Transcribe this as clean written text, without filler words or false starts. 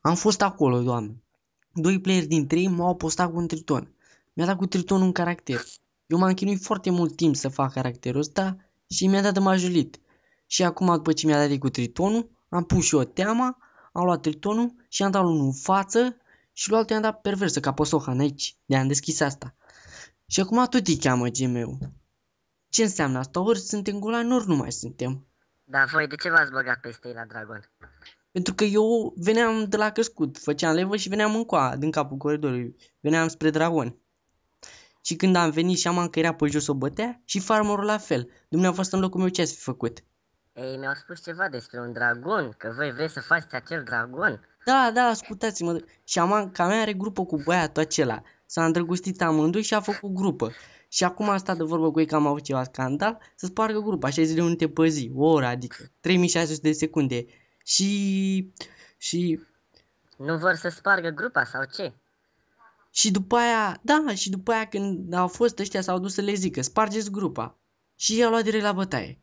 Am fost acolo, doamne. Doi playeri din trei m-au apostat cu un triton. Mi-a dat cu tritonul un caracter. Eu m-am chinuit foarte mult timp să fac caracterul ăsta și mi-a dat de majolit. Și acum, după ce mi-a dat de cu tritonul, am pus și eu teama, am luat tritonul și am dat unul în față și lui altul i-am dat perversă ca pe Sohan aici. De-am deschis asta. Și acum tot îi cheamă Gmail. Ce înseamnă asta? Ori suntem golani, ori nu mai suntem. Dar voi de ce v-ați băgat peste ei la Dragon? Pentru că eu veneam de la crescut, făceam level și veneam din capul coridorului. Veneam spre dragon. Și când am venit și am că era pe jos o bătea și farmerul la fel. Dumneavoastră în locul meu ce ați fi făcut? Ei, mi-au spus ceva despre un dragon, că voi vreți să faceți acel dragon. Da, ascultați-mă. Și că mea are grupă cu băiatul acela. S-a îndrăgostit amândoi și a făcut grupă. Și acum a stat de vorbă cu ei că am avut ceva scandal să spargă grupa, 60 de minute pe zi, o oră, adică 3600 de secunde. Și... și... Nu vor să spargă grupa sau ce? și după aia, și după aia când au fost ăștia s-au dus să le zică, spargeți grupa. Și i-a luat direct la bătaie.